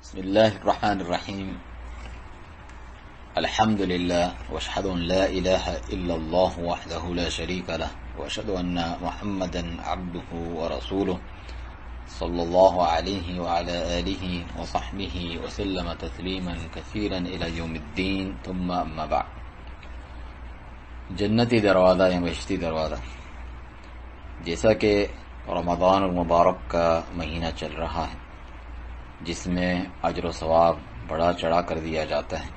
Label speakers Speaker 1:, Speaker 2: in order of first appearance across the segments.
Speaker 1: بسم الله الرحمن الرحيم. الحمد لله واشهد ان لا اله الا الله وحده لا شريك له واشهد ان محمدا عبده ورسوله صلى الله عليه وعلى آله وصحبه وسلم تسلیما كثيرا الى یوم الدین ثم اما بعد. جنتی دروازہ یا بہشتی دروازہ، جیسا کہ رمضان المبارک کا مہینہ چل رہا ہے جس میں اجر و ثواب بڑا چڑھا کر دیا جاتا ہے،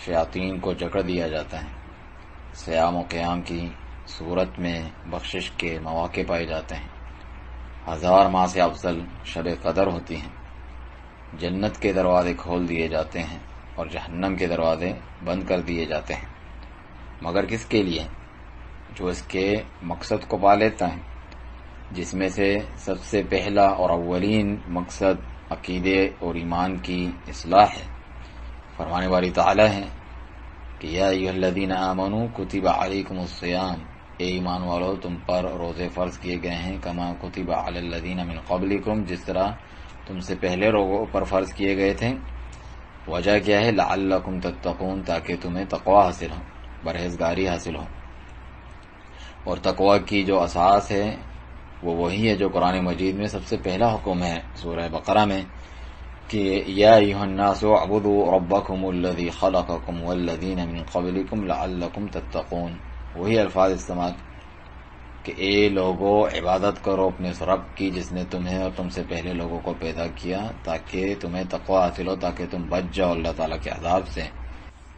Speaker 1: شیاطین کو جکڑ دیا جاتا ہے، صیام و قیام کی صورت میں بخشش کے مواقع پائے جاتے ہیں، 1000 ماہ سے افضل شب قدر ہوتی ہیں، جنت کے دروازے کھول دیے جاتے ہیں اور جہنم کے دروازے بند کر دیے جاتے ہیں، مگر کس کے لیے؟ جو اس کے مقصد کو پا لیتا ہے، جس میں سے سب سے پہلا اور اولین مقصد عقیدے اور ایمان کی اصلاح ہے۔ فرمانے والی تعالی ہے کہ یا ایھا الذین آمنوا کتب علیکم الصیام، اے ایمان والو تم پر روزے فرض کیے گئے ہیں، کما کتب علی الذین من قبلکم، جس طرح تم سے پہلے لوگوں پر فرض کیے گئے تھے۔ وجہ کیا ہے؟ لعلکم تتقون، تاکہ تمہیں تقوی حاصل ہو، پرہیزگاری حاصل ہو۔ اور تقوی کی جو اساس ہے وہ وہی ہے جو قرآن مجید میں سب سے پہلا حکم ہے سورہ بقرہ میں کہ یا ایھا الناس اعبدوا ربکم الذی خلقکم والذین من قبلکم لعلکم تتقون۔ وہی الفاظ استعمال کہ اے لوگو عبادت کرو اپنے اس رب کی جس نے تمہیں اور تم سے پہلے لوگوں کو پیدا کیا تاکہ تمہیں تقوی حاصل ہو، تاکہ تم بچ جاؤ اللہ تعالیٰ کے عذاب سے۔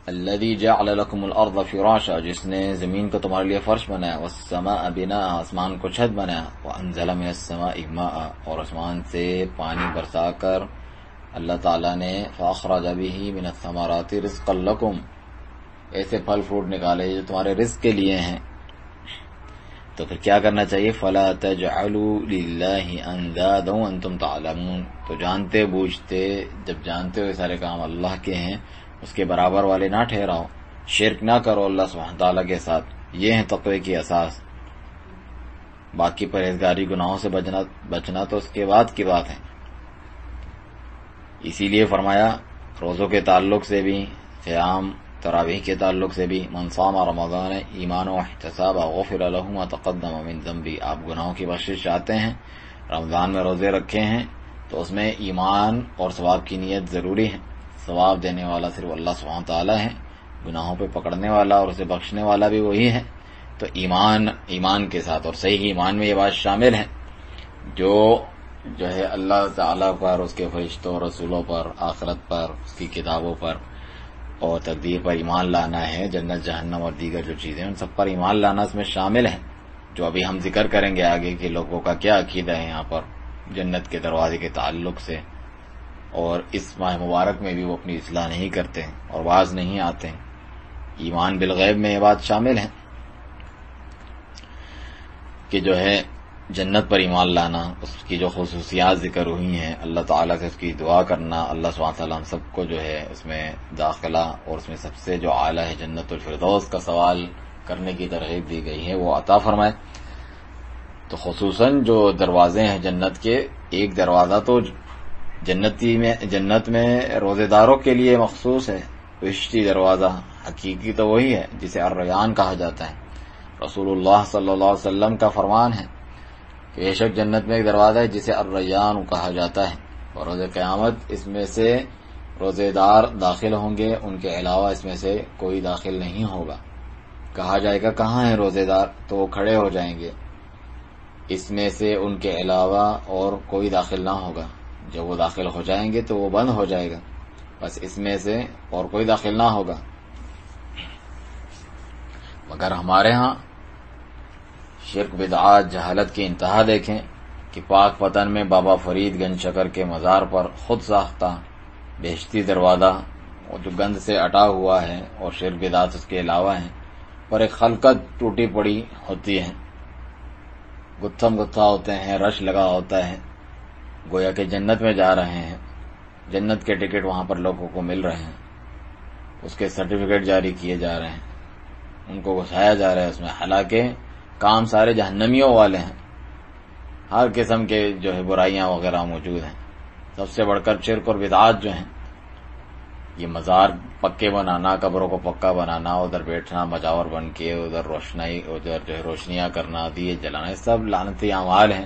Speaker 1: الذی جعل لکم الارض فراشا، جس نے زمین کو تمہارے لیے فرش بنایا، والسماء بناء، آسمان کو چھت بنایا، وانزل من السماء ماء، اور آسمان سے پانی برسا کر اللہ تعالیٰ نے فاخرج به من الثمرات رزقا لکم، ایسے پھل فروٹ نکالے جو تمہارے رزق کے لیے ہیں۔ تو پھر کیا کرنا چاہیے؟ فلا تجعلوا للہ اندادا وانتم تعلمون، تو جانتے بوجھتے جب جانتے ہو یہ سارے کام اللہ کے ہیں اس کے برابر والے نہ ٹھہراؤ، شرک نہ کرو اللہ سبحانہ تعالیٰ کے ساتھ۔ یہ ہے تقوی کی اساس۔ باقی پرہیزگاری گناہوں سے بچنا تو اس کے بعد کی بات ہے۔ اسی لیے فرمایا روزوں کے تعلق سے بھی، قیام تراویح کے تعلق سے بھی، من صام رمضان ایمان و احتسابا غفر له ما تقدم من ذنبی، آپ گناہوں کی بخشش چاہتے ہیں، رمضان میں روزے رکھے ہیں تو اس میں ایمان اور ثواب کی نیت ضروری ہے۔ ثواب دینے والا صرف اللہ سبحانہ تعالیٰ ہے، گناہوں پہ پکڑنے والا اور اسے بخشنے والا بھی وہی ہے۔ تو ایمان کے ساتھ، اور صحیح ایمان میں یہ بات شامل ہے جو ہے اللہ تعالیٰ پر، اس کے فرشتوں رسولوں پر، آخرت پر، اس کی کتابوں پر اور تقدیر پر ایمان لانا ہے، جنت جہنم اور دیگر جو چیزیں ان سب پر ایمان لانا اس میں شامل ہے، جو ابھی ہم ذکر کریں گے آگے کہ لوگوں کا کیا عقیدہ ہے یہاں پر جنت کے دروازے کے تعلق سے، اور اس ماہ مبارک میں بھی وہ اپنی اصلاح نہیں کرتے اور باز نہیں آتے۔ ایمان بالغیب میں یہ بات شامل ہے کہ جو ہے جنت پر ایمان لانا، اس کی جو خصوصیات ذکر ہوئی ہیں، اللہ تعالیٰ سے اس کی دعا کرنا، اللہ سبحانہ تعالیٰ ہم سب کو جو ہے اس میں داخلہ اور اس میں سب سے جو اعلیٰ ہے جنت الفردوس کا سوال کرنے کی ترغیب دی گئی ہے وہ عطا فرمائے۔ تو خصوصاً جو دروازے ہیں جنت کے، ایک دروازہ تو جنت میں روزے داروں کے لیے مخصوص ہے، بہشتی دروازہ حقیقی تو وہی ہے جسے الریان کہا جاتا ہے۔ رسول اللہ صلی اللہ علیہ وسلم کا فرمان ہے کہ بے شک جنت میں ایک دروازہ ہے جسے الریان کہا جاتا ہے، اور روز قیامت اس میں سے روزے دار داخل ہوں گے، ان کے علاوہ اس میں سے کوئی داخل نہیں ہوگا۔ کہا جائے گا کہاں ہیں روزے دار؟ تو وہ کھڑے ہو جائیں گے، اس میں سے ان کے علاوہ اور کوئی داخل نہ ہوگا۔ جب وہ داخل ہو جائیں گے تو وہ بند ہو جائے گا، بس اس میں سے اور کوئی داخل نہ ہوگا۔ مگر ہمارے ہاں شرک بدعات جہالت کی انتہا دیکھیں کہ پاک پتن میں بابا فرید گنج شکر کے مزار پر خود ساختہ بہشتی دروازہ جو گند سے اٹا ہوا ہے اور شرک بدعات اس کے علاوہ ہیں، پر ایک خلقت ٹوٹی پڑی ہوتی ہے، گتھم گتھا ہوتے ہیں، رش لگا ہوتا ہے، گویا کہ جنت میں جا رہے ہیں، جنت کے ٹکٹ وہاں پر لوگوں کو مل رہے ہیں، اس کے سرٹیفکیٹ جاری کیے جا رہے ہیں، ان کو گھسایا جا رہا ہے اس میں، حالانکہ کام سارے جہنمیوں والے ہیں، ہر قسم کے جو ہے برائیاں وغیرہ موجود ہیں۔ سب سے بڑھ کر شرک اور بدعات جو ہیں، یہ مزار پکے بنانا، قبروں کو پکا بنانا، ادھر بیٹھنا مجاور بن کے، ادھر روشنائی، ادھر جو ہے روشنیاں کرنا، دیے جلانا، یہ سب لعنتی اعمال ہیں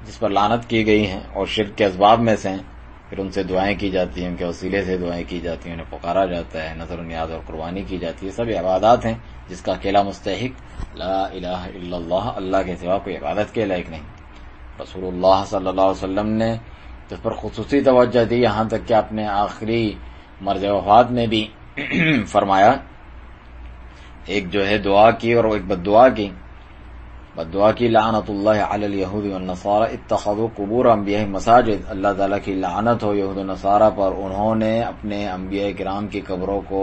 Speaker 1: جس پر لعنت کی گئی ہیں اور شرک کے اسباب میں سے ہیں۔ پھر ان سے دعائیں کی جاتی ہیں، ان کے وسیلے سے دعائیں کی جاتی ہیں، انہیں پکارا جاتا ہے، نظر و نیاز اور قربانی کی جاتی ہے، سب عبادات ہیں جس کا اکیلا مستحق لا الہ الا اللہ، اللہ کے سوا کوئی عبادت کے لائق نہیں۔ رسول اللہ صلی اللہ علیہ وسلم نے اس پر خصوصی توجہ دی، یہاں تک کہ اپنے آخری مرض وفات میں بھی فرمایا، ایک جو ہے دعا کی اور ایک بددعا کی، بددعا کی لعنت اللہ علی الیہود والنصارى اتخذوا قبور انبیاء مساجد، اللہ تعالیٰ کی لعنت ہو یہود و نصارہ پر، انہوں نے اپنے انبیاء کرام کی قبروں کو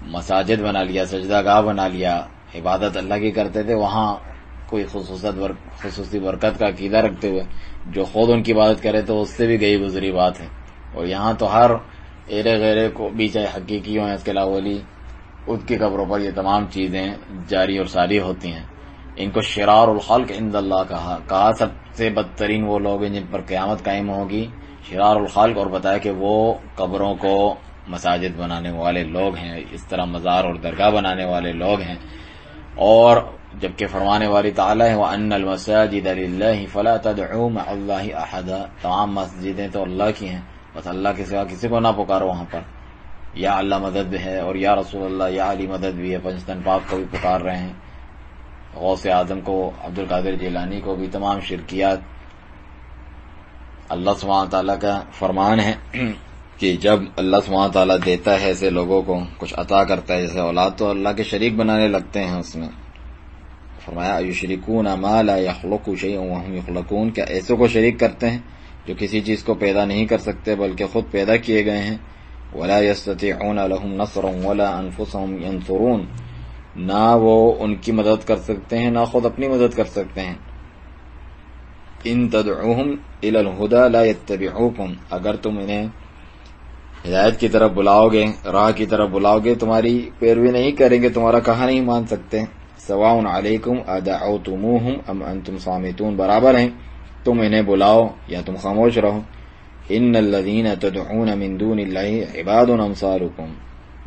Speaker 1: مساجد بنا لیا، سجدہ گاہ بنا لیا، عبادت اللہ کی کرتے تھے، وہاں کوئی خصوصی برکت کا عقیدہ رکھتے ہوئے جو خود ان کی عبادت کرے تو اس سے بھی گئی گزری بات ہے۔ اور یہاں تو ہر ایرے غیرے کو بھی، چاہے حقیقی ہوں اس کے علاوہ ولی، ان کی قبروں پر یہ تمام چیزیں جاری اور ساری ہوتی ہیں۔ ان کو شرار الخلق عند اللہ کہا سب سے بدترین وہ لوگ ہیں جن پر قیامت قائم ہوگی، شرار الخلق، اور بتایا کہ وہ قبروں کو مساجد بنانے والے لوگ ہیں، اس طرح مزار اور درگاہ بنانے والے لوگ ہیں۔ اور جبکہ فرمانے والی تعالیٰ ہے وَأَنَّ الْمَسَاجِدَ لِلَّهِ فَلَا تَدْعُوا مَعَ اللَّهِ أَحَدًا، تمام مسجدیں تو اللہ کی ہیں، بس اللہ کے سوا کسی کو نہ پکارو وہاں پر۔ یا اللہ مدد ہے اور یا رسول اللہ یا علی مدد بھی ہے، پنجتن پاک کو بھی پکار رہے ہیں، غوث اعظم کو، عبد القادر جیلانی کو بھی، تمام شرکیات۔ اللہ سبحانہ تعالیٰ کا فرمان ہے کہ جب اللہ سبحانہ تعالیٰ دیتا ہے ایسے لوگوں کو، کچھ عطا کرتا ہے جیسے اولاد، تو اللہ کے شریک بنانے لگتے ہیں اس میں۔ فرمایا اَیُشْرِکُونَ مَا لَا يَخْلُقُ شَیْئًا وَهُمْ يُخْلَقُونَ، کیا ایسوں کو شریک کرتے ہیں جو کسی چیز کو پیدا نہیں کر سکتے بلکہ خود پیدا کیے گئے ہیں۔ وَلَا يَسْتَطِيعُونَ لَهُمْ نَصْرًا وَلَا أَنفُسَهُمْ يَنصُرُونَ، نہ وہ ان کی مدد کر سکتے ہیں نہ خود اپنی مدد کر سکتے ہیں۔ إِن تَدْعُوهُمْ إِلَى الْهُدَى لَا يَتَّبِعُوكُمْ، اگر تم انہیں ہدایت کی طرف بلاؤ گے، راہ کی طرف بلاؤ گے، تمہاری پیروی نہیں کریں گے، تمہارا کہا نہیں مان سکتے۔ سواء علیکم ادعوتموہم ام انتم صامتون، برابر ہیں تم انہیں بلاؤ یا تم خاموش رہو۔ ان الذین تدعون من دون اللہ عباد امثالکم،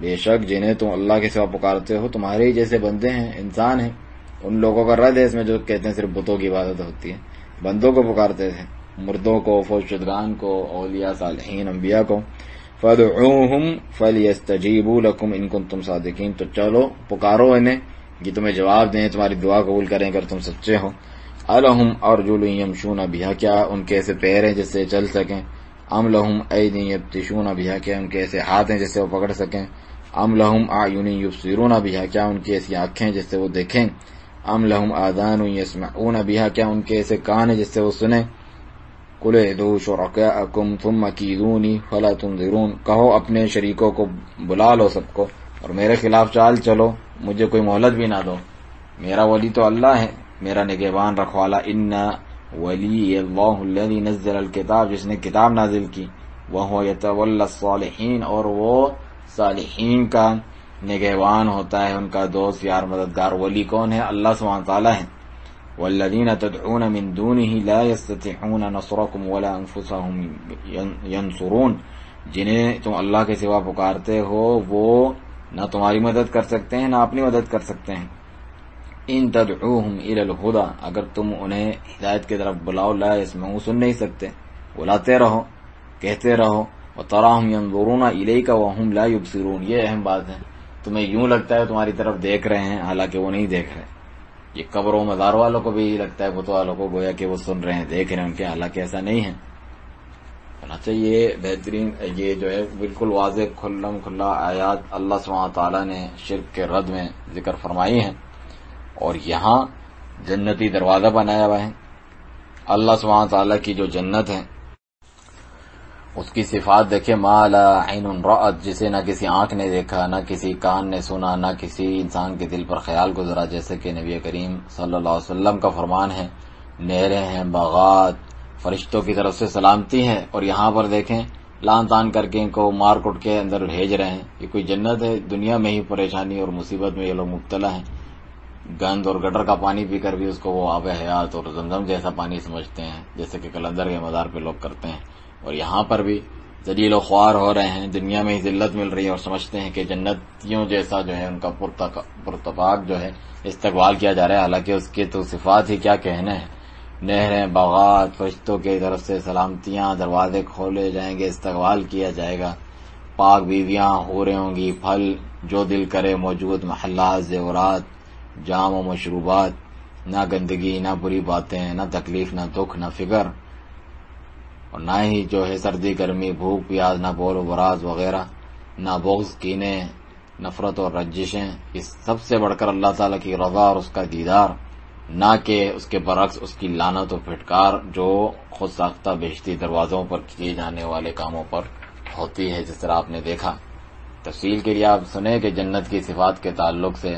Speaker 1: بے شک جنہیں تم اللہ کے سوا پکارتے ہو تمہارے ہی جیسے بندے ہیں، انسان ہیں۔ ان لوگوں کا رد ہے اس میں جو کہتے ہیں صرف بتوں کی عبادت ہوتی ہے، بندوں کو پکارتے تھے، مردوں کو، فوت شدگان کو، اولیاء صالحین انبیاء کو۔ فادعوہم فلیستجیبوا لکم ان کنتم صادقین، تو چلو پکارو انہیں، یہ تمہیں جواب دیں، تمہاری دعا قبول کریں اگر تم سچے ہو۔ الہم ارجل یمشون بہا، کیا ان کے ایسے پیر ہیں جس سے چل سکیں؟ ام لہم ایدی یبطشون بہا، کیا ان کے ایسے ہاتھ ہیں جس سے وہ پکڑ سکیں؟ ام لہم اعین یبصرون بہا، کیا ان کی ایسی آنکھیں جس سے وہ دیکھیں؟ ام لہم آذان یسمعون بہا، کیا ان کے ایسے کان ہیں جس سے وہ سنیں؟ قل ادعوا شرکاءکم ثم کیدونی فلا تنظرون، کہو اپنے شریکوں کو بلا لو سب کو اور میرے خلاف چال چلو، مجھے کوئی مہلت بھی نہ دو، میرا ولی تو اللہ ہے، میرا نگہبان رکھوالا۔ ان ولی اللہ الذی نزل الکتاب، جس نے کتاب نازل کی، وہو یتولی الصالحین، اور وہ صالحین کا نگہبان ہوتا ہے، ان کا دوست یار مددگار۔ ولی کون ہے؟ اللہ سبحانہ تعالیٰ ہے۔ والذین تدعون من دونه لا يستطيعون نصركم ولا انفسهم ينصرون، جنہیں تم اللہ کے سوا پکارتے ہو وہ نہ تمہاری مدد کر سکتے ہیں نہ اپنی مدد کر سکتے ہیں۔ ان تدعوهم الى الهدى، اگر تم انہیں ہدایت کی طرف بلاؤ، لا يسمعون، سن نہیں سکتے، بلاتے رہو، کہتے رہو۔ وتراهم ينظرون اليك وهم لا يبصرون، یہ اہم بات ہے، تمہیں یوں لگتا ہے تمہاری طرف دیکھ رہے ہیں حالانکہ وہ نہیں دیکھ رہے۔ یہ قبر و مزار والوں کو بھی لگتا ہے، بت والوں کو گویا کہ وہ سن رہے ہیں، دیکھ رہے ہیں ان کے، حالانکہ ایسا نہیں ہے۔ چنانچہ یہ بہترین، یہ جو ہے بالکل واضح کھلم کھلا آیات اللہ سبحانہ تعالیٰ نے شرک کے رد میں ذکر فرمائی ہیں، اور یہاں جنتی دروازہ بنایا ہوا ہے۔ اللہ سبحانہ تعالیٰ کی جو جنت ہے اس کی صفات دیکھیں، ما لا عین رأت، جسے نہ کسی آنکھ نے دیکھا، نہ کسی کان نے سنا، نہ کسی انسان کے دل پر خیال گزرا، جیسے کہ نبی کریم صلی اللہ علیہ وسلم کا فرمان ہے۔ نہریں ہیں، باغات، فرشتوں کی طرف سے سلامتی ہے، اور یہاں پر دیکھیں لان تان کر کے ان کو مار کٹ کے اندر بھیج رہے ہیں۔ یہ کوئی جنت ہے؟ دنیا میں ہی پریشانی اور مصیبت میں یہ لوگ مبتلا ہیں، گند اور گٹر کا پانی پی کر بھی اس کو وہ آب حیات اور زمزم جیسا پانی سمجھتے ہیں، جیسے کہ قلندر کے مزار پہ لوگ کرتے ہیں. اور یہاں پر بھی ذلیل و خوار ہو رہے ہیں، دنیا میں ہی ذلت مل رہی ہے، اور سمجھتے ہیں کہ جنتیوں جیسا جو ہے ان کا پرتپاک جو ہے استقبال کیا جا رہا ہے. حالانکہ اس کے تو صفات ہی کیا کہنے ہیں. نہریں، باغات، فرشتوں کی طرف سے سلامتیاں، دروازے کھولے جائیں گے، استقبال کیا جائے گا، پاک بیویاں حوریں ہوں گی، پھل جو دل کرے موجود، محلات، زیورات، جام و مشروبات، نہ گندگی، نہ بری باتیں، نہ تکلیف، نہ دکھ، نہ فکر، اور نہ ہی جو ہے سردی گرمی، بھوک پیاس، نہ بول و براز وغیرہ، نہ بغض، کینے، نفرت اور رنجشیں. اس سب سے بڑھ کر اللہ تعالیٰ کی رضا اور اس کا دیدار، نہ کہ اس کے برعکس اس کی لعنت و پھٹکار جو خود ساختہ بہشتی دروازوں پر کیے جانے والے کاموں پر ہوتی ہے، جس طرح آپ نے دیکھا. تفصیل کے لیے آپ سنیں کہ جنت کی صفات کے تعلق سے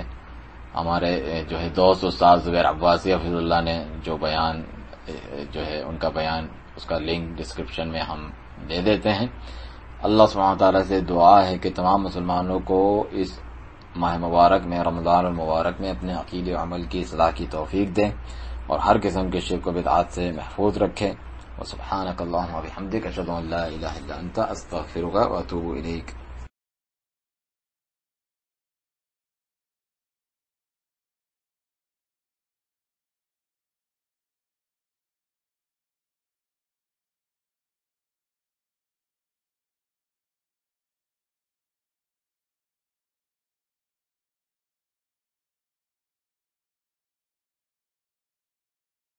Speaker 1: ہمارے جو ہے دوست استاد زبیر عباسی حفظ اللہ نے جو بیان جو ہے ان کا بیان، اس کا لنک ڈسکرپشن میں ہم دے دیتے ہیں. اللہ سبحانہ تعالیٰ سے دعا ہے کہ تمام مسلمانوں کو اس ماہ مبارک میں، رمضان المبارک میں، اپنے عقیدے و عمل کی اصلاح کی توفیق دیں اور ہر قسم کے شرک و بدعات سے محفوظ رکھے. وسبحانک اللہم وبحمدک، اشہد ان لا الہ الا انت، استغفرک واتوب الیک.